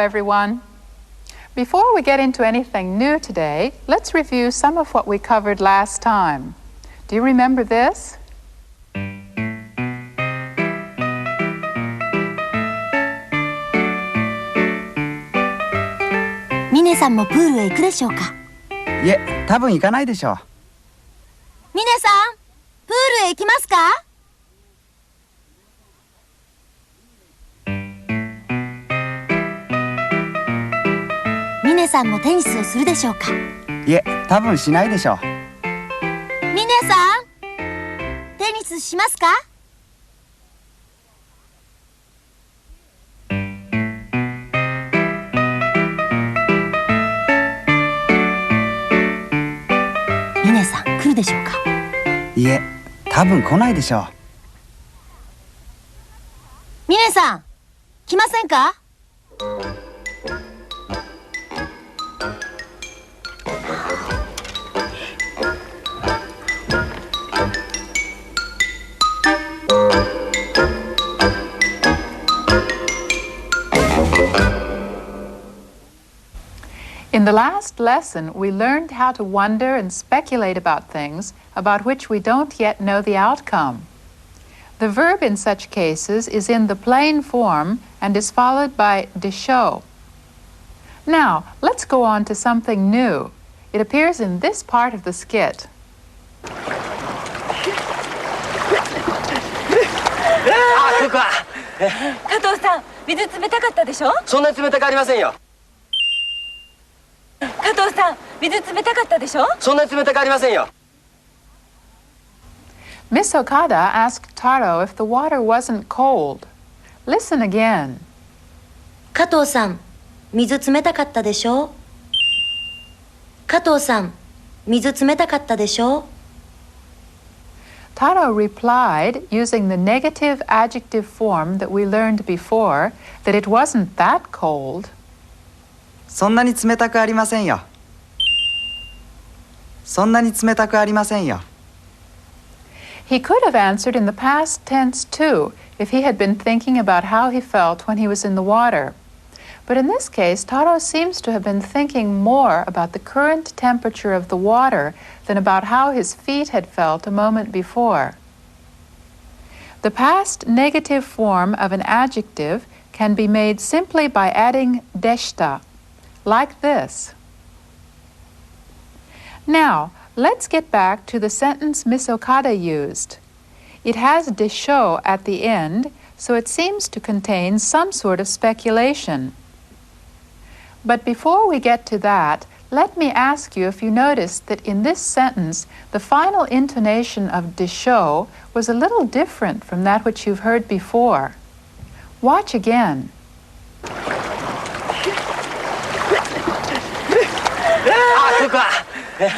everyone. Before we get into anything new today, let's review some of what we covered last time. Do you remember this? ミネさんもプールへ行くでしょうか。いえ、多分行かないでしょう。ミネさん、プールへ行きますか？ミネさんもテニスをするでしょうか。いえ、多分しないでしょう。ミネさん、テニスしますか？ミネさん、来るでしょうか。いえ、多分来ないでしょう。ミネさん、来ませんか？In the last lesson, we learned how to wonder and speculate about things about which we don't yet know the outcome. The verb in such cases is in the plain form and is followed by de show. Now, let's go on to something new. It appears in this part of the skit. そうか。加藤さん、水冷たかったでしょ？そんなに冷たくありませんよ。加藤さん、水冷たかったでしょ？そんなに冷たくありませんよ。Miss Okada asked Taro if the water wasn't cold. Listen again. 加藤さん、水冷たかったでしょ？加藤さん、水冷たかったでしょ？ Taro replied, using the negative adjective form that we learned before, that it wasn't that cold. そんなに冷たくありませんよ。そんなに冷たくありませんよ。He could have answered in the past tense too, if he had been thinking about how he felt when he was in the water. But in this case, Taro seems to have been thinking more about the current temperature of the water than about how his feet had felt a moment before. The past negative form of an adjective can be made simply by adding deshita, like this. Now, let's get back to the sentence Miss Okada used. It has desho at the end, so it seems to contain some sort of speculation. But before we get to that, let me ask you if you noticed that in this sentence, the final intonation of desho was a little different from that which you've heard before. Watch again. そうか。加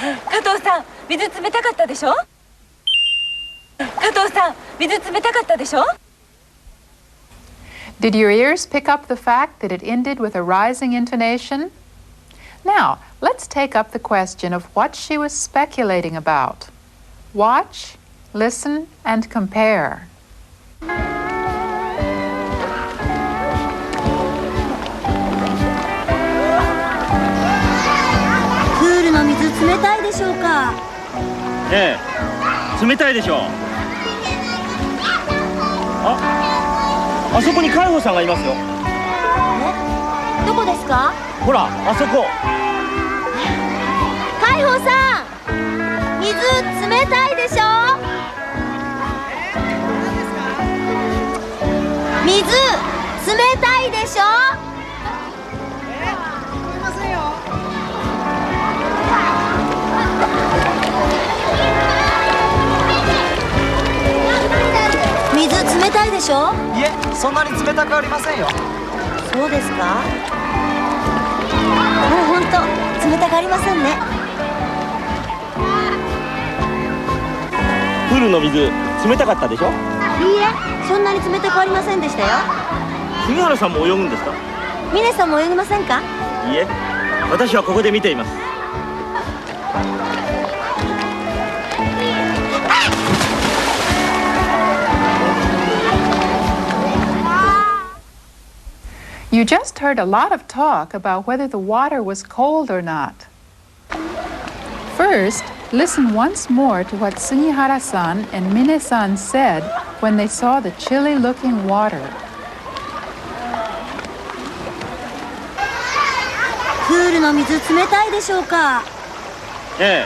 藤さん、水冷たかったでしょ？加藤さん、水冷たかったでしょ？ Did your ears pick up the fact that it ended with a rising intonation? Now, let's take up the question of what she was speculating about. Watch, listen, and compare. プールの水冷たいでしょうか？ええ、冷たいでしょう。あそこに海保さんがいますよ。え、どこですか？ほら、あそこ。海保さん、水冷たいでしょ？水冷たいでしょ？水冷たいでしょ？いえ、そんなに冷たくありませんよ。そうですか？もうほんと冷たくありませんね。プールの水冷たかったでしょ？いいえ、そんなに冷たくありませんでしたよ。杉原さんも泳ぐんですか？ミネさんも泳ぎませんか？いいえ、私はここで見ています。You just heard a lot of talk about whether the water was cold or not. First, listen once more to what Sugihara-san and Mine-san said when they saw the chilly-looking water. プールの水冷たいでしょうか。え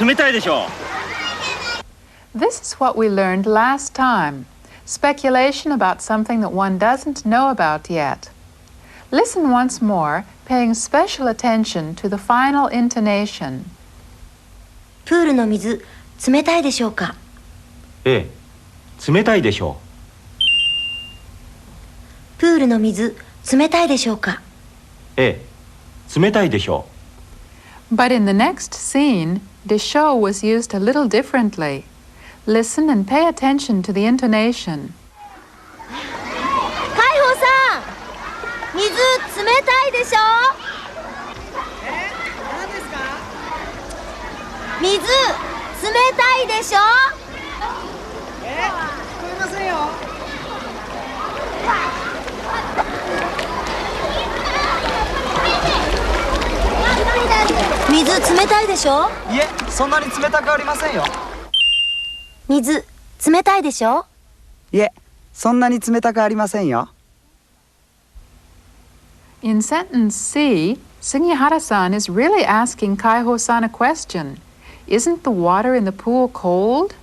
え、冷たいでしょう。 This is what we learned last time. Speculation about something that one doesn't know about yet. Listen once more, paying special attention to the final intonation. プールの水冷たいでしょうか。ええ、冷たいでしょプールの水冷たいでしょうか。う。ええ、冷たいでしょ But in the next scene, de show was used a little differently. Listen and pay attention to the intonation. 海保さん、水冷たいでしょ。何ですか？水冷たいでしょ。聞こえませんよ。水冷たいでしょ。いえ、そんなに冷たくありませんよ。水冷たいでしょ。いえ、そんなに冷たくありませんよ。 In sentence C, Sugihara-san is really asking Kaiho-san a question. Isn't the water in the pool cold?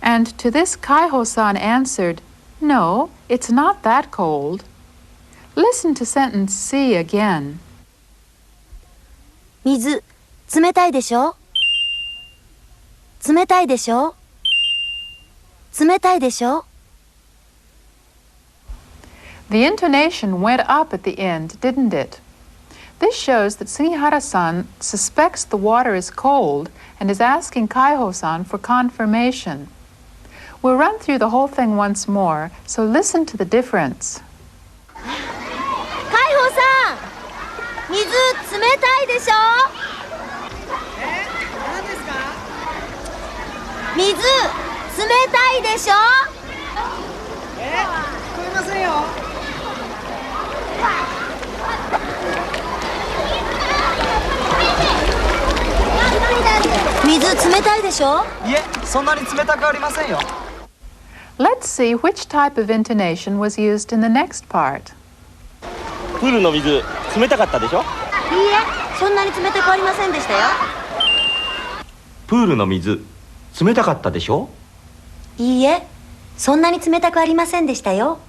And to this Kaiho-san answered, No, it's not that cold. Listen to sentence C again. 水冷たいでしょ。冷たいでしょ。冷たいでしょ。 The intonation went up at the end, didn't it? This shows that Sugihara-san suspects the water is cold and is asking Kaiho-san for confirmation. We'll run through the whole thing once more, so listen to the difference. 海保さん、水冷たいでしょ。何ですか？水冷たいでしょ。聞こえませんよ。水冷たいでしょ。いえ、そんなに冷たくありませんよ。 Let's see which type of intonation was used in the next part. う。プールの水冷たかったでしょ。いいえ、そんなに冷たくありませんでしたよ。プールの水冷たかったでしょ。いいえ、そんなに冷たくありませんでしたよ。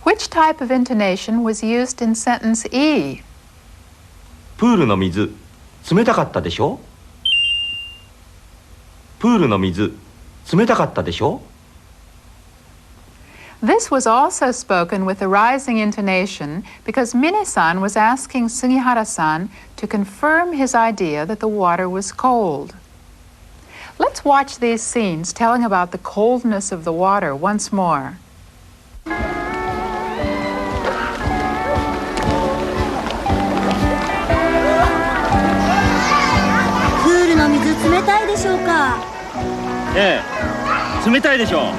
Which type of intonation was used in sentence E? プールの水冷たかったでしょ。プールの水冷たかったでしょ。 This was also spoken with a rising intonation because Mine-san was asking Sugihara-san to confirm his idea that the water was cold. Let's watch these scenes telling about the coldness of the water once more. プールの水冷たいでしょうか。ええ、冷たいでしょう。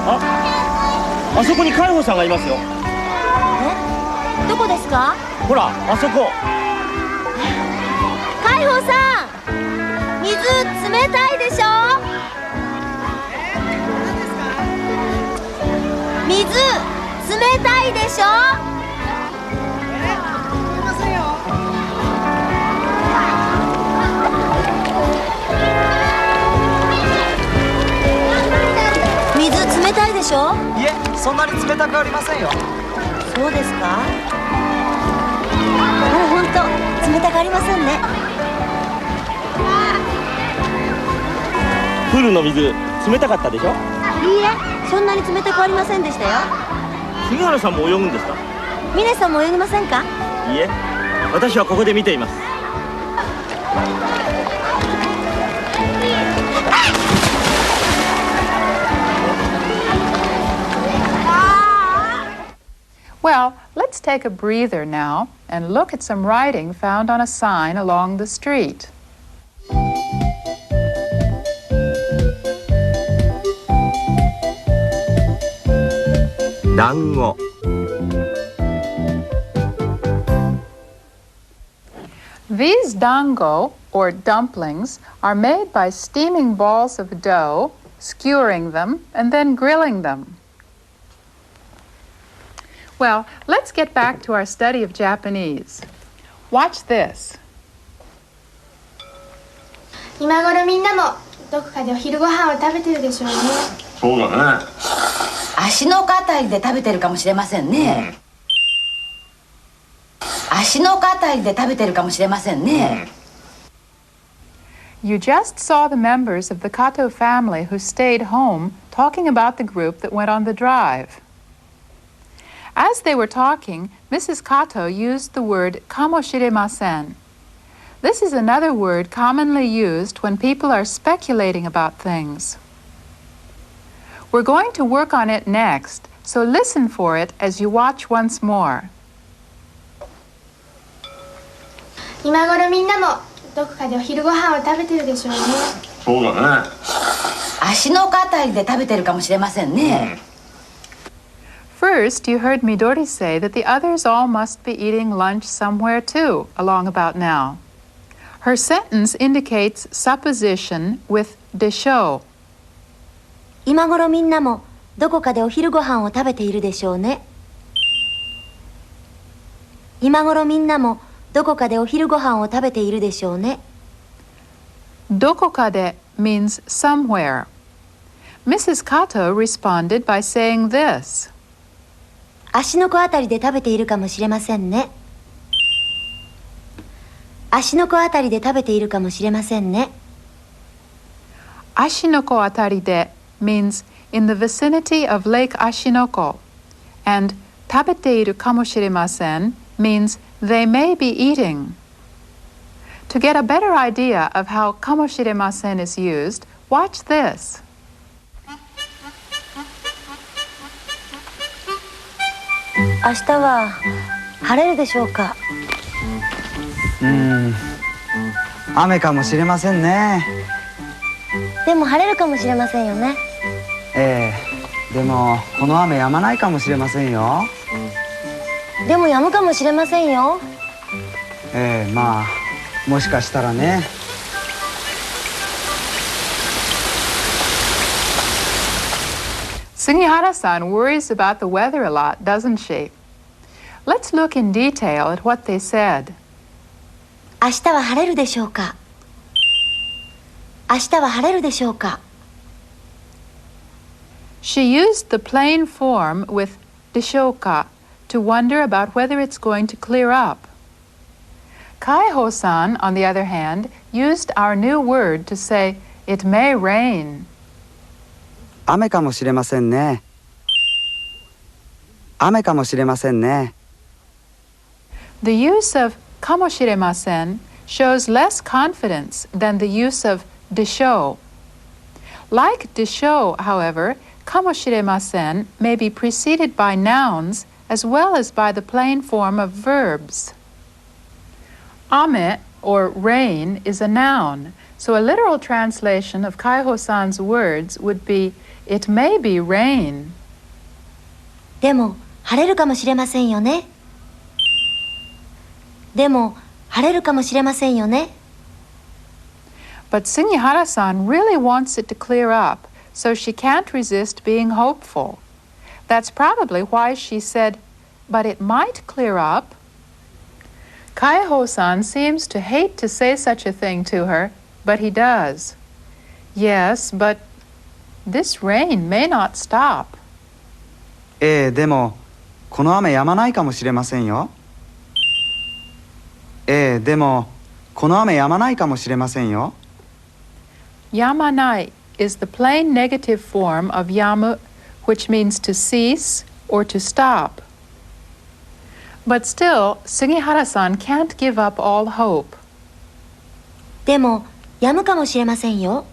あそこに海保さんがいますよ。え、どこですか。ほら、あそこ。海保さん、水冷たいでしょ。水冷たいでしょ。聞こえませんよ。水冷たいでしょ。いえ、そんなに冷たくありませんよ。そうですか。ほんと冷たくありませんね。プールの水冷たかったでしょ。いいえ、そんなに冷たくありませんでしたよ。杉原さんも泳ぐんですか。ミネさんも泳ぎませんか。いいえ、私はここで見ています。Well, let's take a breather now and look at some writing found on a sign along the street. 団子 These dango, or dumplings, are made by steaming balls of dough, skewering them, and then grilling them. Well, let's get back to our study of Japanese. Watch this. 今頃みんなもどこかでお昼ご飯を食べてるでしょうね。そうだね。足の甲あたりで食べてるかもしれませんね。足の甲あたりで食べてるかもしれませんね。You just saw the members of the Kato family who stayed home talking about the group that went on the drive. As they were talking, Mrs. Kato used the word kamoshiremasen. This is another word commonly used when people are speculating about things. We're going to work on it next, so listen for it as you watch once more. 今頃みんなもどこかでお昼ご飯を食べてるでしょうね。そうだね。足の甲あたりで食べてるかもしれませんね。First, you heard Midori say that the others all must be eating lunch somewhere too, along about now. Her sentence indicates supposition with でしょう. 今頃みんなもどこかでお昼ご飯を食べているでしょうね。今頃みんなもどこかでお昼ご飯を食べているでしょうね。どこかで means somewhere. Mrs. Kato responded by saying this. 足の子あたりで食べているかもしれませんね。足の子あたりで食べているかもしれませんね。Ashinoko atari de means in the vicinity of Lake Ashinoko, and 食べているかもしれません means they may be eating. To get a better idea of how かもしれません is used, watch this. 明日は晴れるでしょうか。雨かもしれませんね。でも晴れるかもしれませんよね。でもこの雨止まないかもしれませんよ。でも止むかもしれませんよ。まあもしかしたらね。Sugihara-san worries about the weather a lot, doesn't she? Let's look in detail at what they said. 明日は晴れるでしょうか。明日は晴れるでしょうか。She used the plain form with でしょうか to wonder about whether it's going to clear up. Kaiho-san, on the other hand, used our new word to say it may rain. 雨かもしれませんね。雨かもしれませんね。The use of かもしれません shows less confidence than the use of でしょう. Like でしょう, however, かもしれません may be preceded by nouns as well as by the plain form of verbs. Ame, or rain, is a noun, so a literal translation of Kaiho-san's words would be it may be rain. でも晴れるかもしれませんよね。でも晴れるかもしれませんよね。But Sugihara-san really wants it to clear up, so she can't resist being hopeful. That's probably why she said, but it might clear up. Kaiho-san seems to hate to say such a thing to her, but he does. Yes, but this rain may not stop. でもこの雨止まないかもしれませんよ。でもこの雨止まないかもしれませんよ。Yamanai is the plain negative form of yamu, which means to cease or to stop. But still, Sugihara-san can't give up all hope. でも止むかもしれませんよ。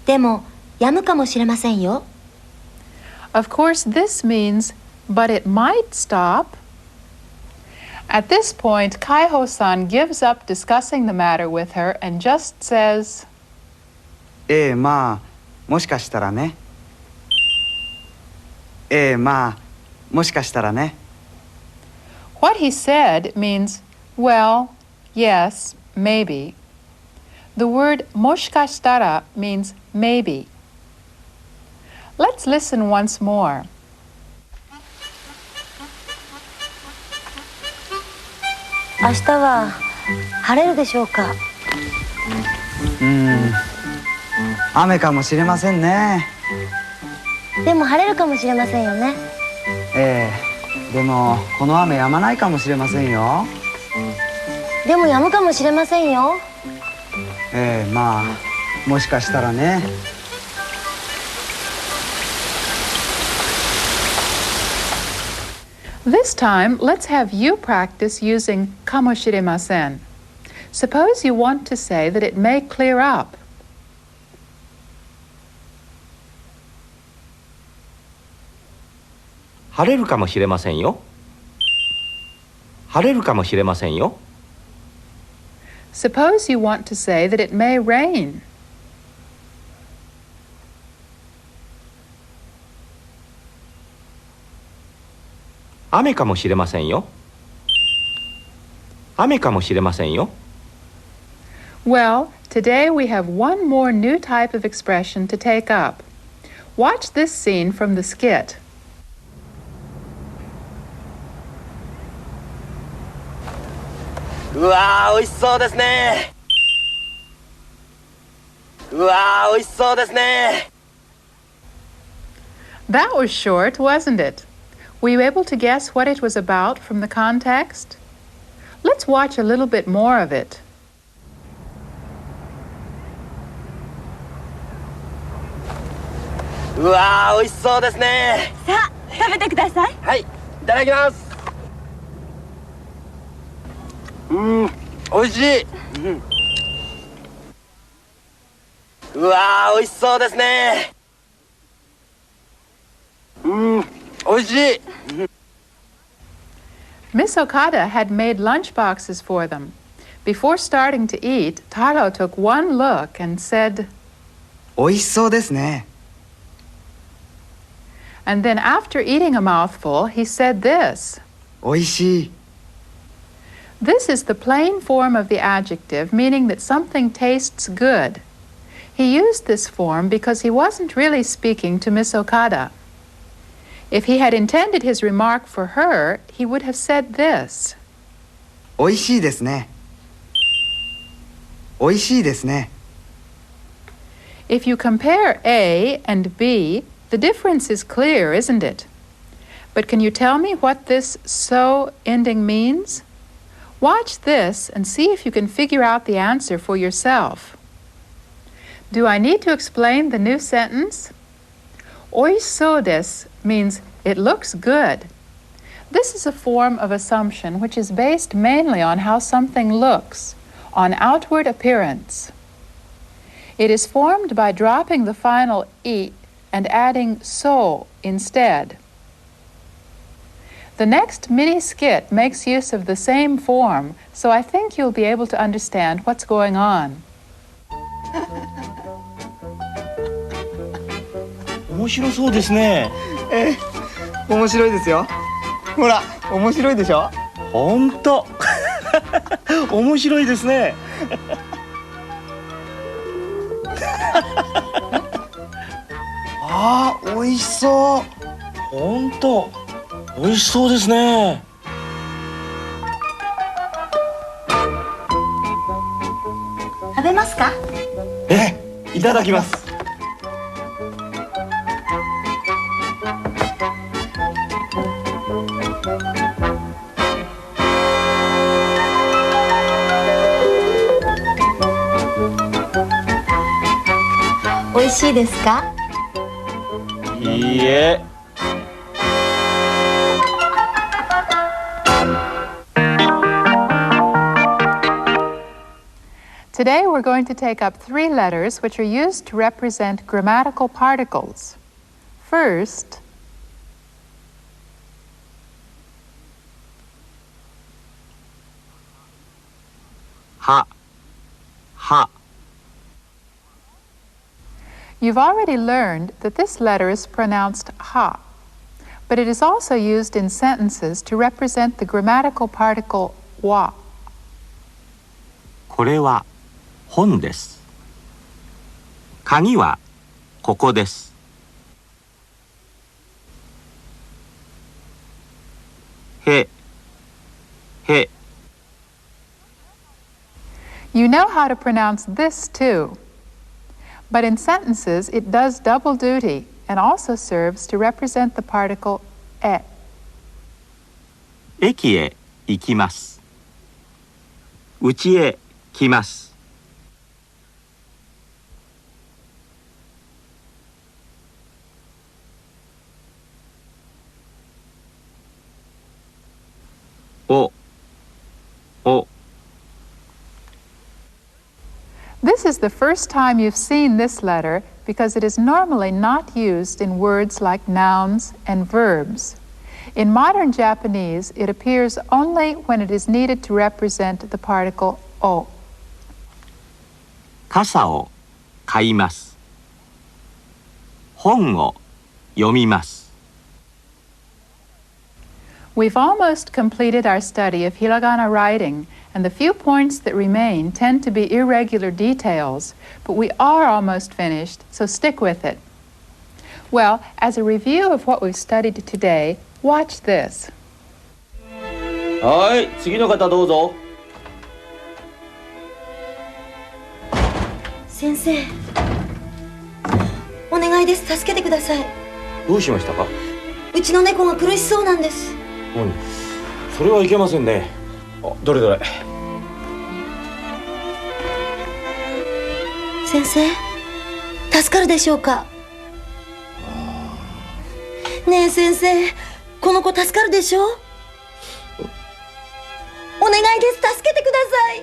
でも止むかもしれませんよ。Of course, this means, but it might stop. At this point, Kaiho-san gives up discussing the matter with her and just says, まあもしかしたらね。まあ、もしかしたらね。What he said means, well, yes, maybe. The word もしかしたら means maybe. Let's listen once more. 明日は晴れるでしょうか。雨かもしれませんね。でも晴れるかもしれませんよね。でもこの雨止まないかもしれませんよ。でも止むかもしれませんよ。まあ、もしかしたらね。This time, let's have you practice using かもしれません. Suppose you want to say that it may clear up. 晴れるかもしれませんよ。晴れるかもしれませんよ。Suppose you want to say that it may rain. 雨かもしれませんよ。雨かもしれませんよ。Well, today we have one more new type of expression to take up. Watch this scene from the skit. うわー、美味しそうですね。うわー、美味しそうですね。That was short, wasn't it? Were you able to guess what it was about from the context? Let's watch a little bit more of it. うわー、美味しそうですね。さあ食べてください。はい、いただきます。美味しい。うわー、美味しそうですね。美味しい。Miss Okada had made lunch boxes for them. Before starting to eat, Taro took one look and said, おいしそうですね。and then after eating a mouthful, he said this. おいしい。This is the plain form of the adjective, meaning that something tastes good. He used this form because he wasn't really speaking to Miss Okada. If he had intended his remark for her, he would have said this. おいしいですね。おいしいですね。If you compare A and B, the difference is clear, isn't it? But can you tell me what this so ending means? Watch this and see if you can figure out the answer for yourself. Do I need to explain the new sentence? おいしそうです means it looks good. This is a form of assumption which is based mainly on how something looks, on outward appearance. It is formed by dropping the final e and adding so instead. The next mini skit makes use of the same form, so I think you'll be able to understand what's going on. 面白そうですね。面白いですよ。ほら、面白いでしょ。ほんと面白いですね。あー、おいしそう。ほんと美味しそうですね。食べますか？いただきます。美味しいですか？いいえ。Today we're going to take up three letters which are used to represent grammatical particles. First, は、は。 you've already learned that this letter is pronounced ha. but it is also used in sentences to represent the grammatical particle wa. これは本です。鍵はここです。へ、へ。You know how to pronounce this too. But in sentences, it does double duty and also serves to represent the particle e. 駅へ行きます。家へ来ます。お、お。This is the first time you've seen this letter because it is normally not used in words like nouns and verbs. In modern Japanese, it appears only when it is needed to represent the particle o. 傘を買います。本を読みます。We've almost completed our study of hiragana writing, and the few points that remain tend to be irregular details, but we are almost finished, so stick with it. Well, as a review of what we've studied today, watch this. はい、次の方どうぞ。先生、お願いです。助けてください。どうしましたか？うちの猫が苦しそうなんです。それはいけませんね。どれどれ。先生、助かるでしょうか？ねえ先生、この子助かるでしょう？お願いです。助けてください。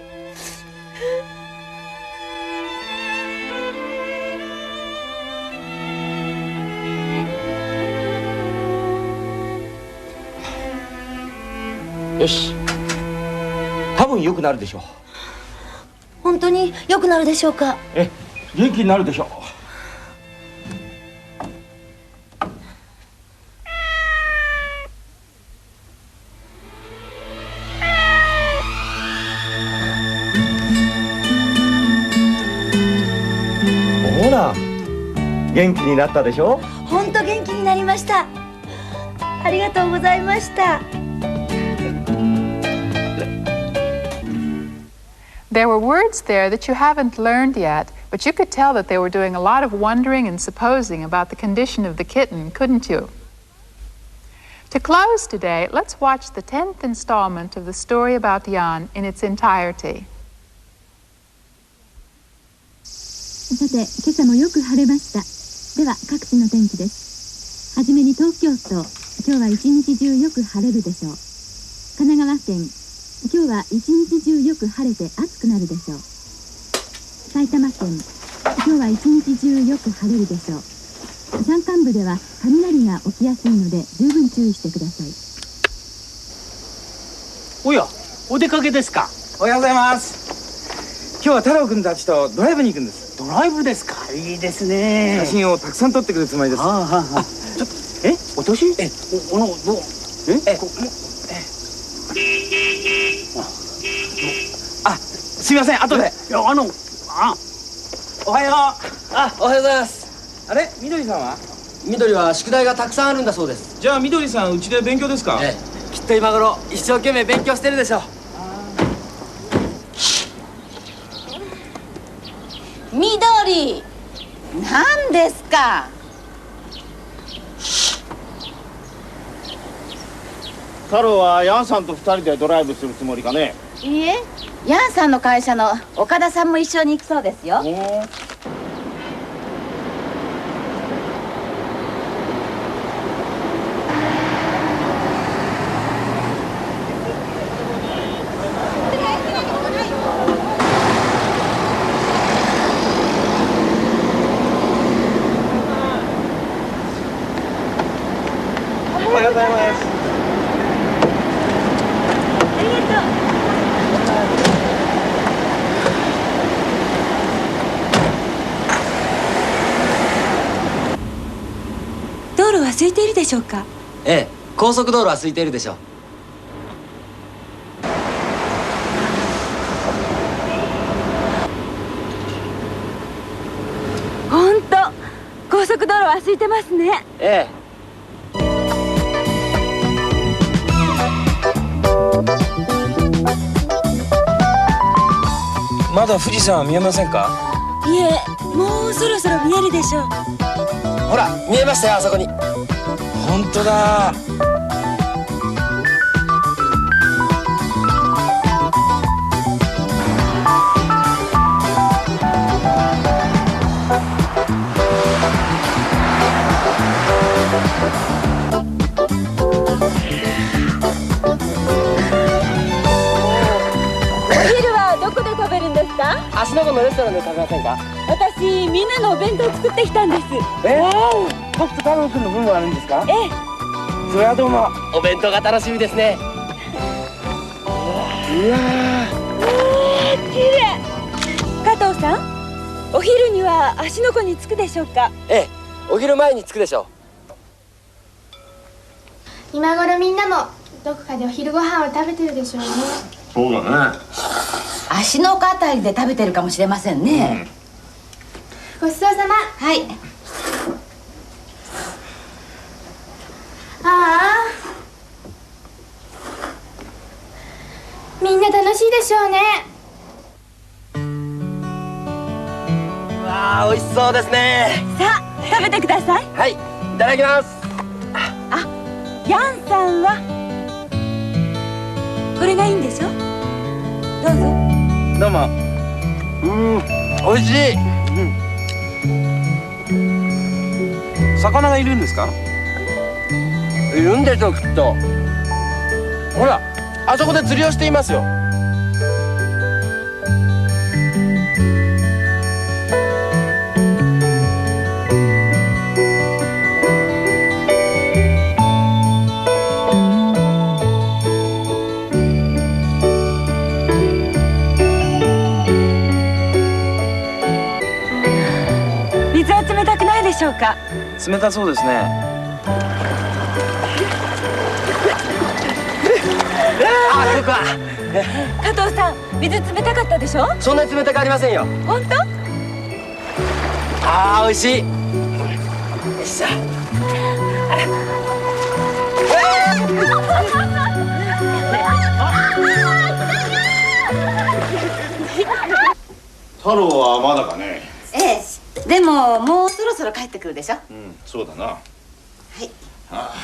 よし。多分良くなるでしょう。本当に良くなるでしょうか？元気になるでしょう。ほら、元気になったでしょ？本当元気になりました。ありがとうございました。There were words there that you haven't learned yet, but you could tell that they were doing a lot of wondering and supposing about the condition of the kitten, couldn't you? To close today, let's watch the 10th installment of the story about Jan in its entirety. さて、今朝もよく晴れました。では、各地の天気です。はじめに東京都、今日は一日中よく晴れるでしょう。神奈川県、今日は一日中よく晴れて暑くなるでしょう。埼玉県、今日は一日中よく晴れるでしょう。山間部では雷が起きやすいので十分注意してください。おや、お出かけですか？おはようございます。今日は太郎くんたちとドライブに行くんです。ドライブですか？いいですね。写真をたくさん撮ってくるつもりです。ちょっとお年？どう？すみません、後で。いや、おはよう。おはようございます。あれ、みどりさんは？みどりは宿題がたくさんあるんだそうです。じゃあみどりさん、うちで勉強ですか？きっと今頃一生懸命勉強してるでしょう。みどり、何ですか？太郎はヤンさんと2人でドライブするつもりかね？いいえ、ヤンさんの会社の岡田さんも一緒に行くそうですよ。おはようございます。道路は空いているでしょうか？ええ、高速道路は空いているでしょう。ほんと高速道路は空いてますね。ええ。まだ富士山は見えませんか？いえ、もうそろそろ見えるでしょう。ほら見えましたよ、あそこに。本当だ。芦ノ湖のレストランで食べませんか？私、みんなのお弁当作ってきたんです。僕と太郎くんの分もあるんですか？ええ。それはどうも。お弁当が楽しみですね。うわ綺麗。加藤さん、お昼には芦ノ湖に着くでしょうか？ええ、お昼前に着くでしょう。今頃みんなもどこかでお昼ご飯を食べてるでしょうね。そうだね。芦ノ湖あたりで食べてるかもしれませんね。ごちそうさま。はい。ああ、みんな楽しいでしょうね。う。わあ、美味しそうですね。さあ、食べてください。はい、いただきます。あ、ヤンさんはこれがいいんでしょ？どうぞ。どうも。美味しい。魚がいるんですか？いるんでしょう、きっと。ほら、あそこで釣りをしていますよ。水は冷たくないでしょうか？冷たそうですね。あ、そうか。加藤さん、水冷たかったでしょ？そんなに冷たくありませんよ。本当？ああ、美味しい。よいしょ。太郎はまだかね。ええ。でももうそろそろ帰ってくるでしょ。うん、そうだな。はい。ああ。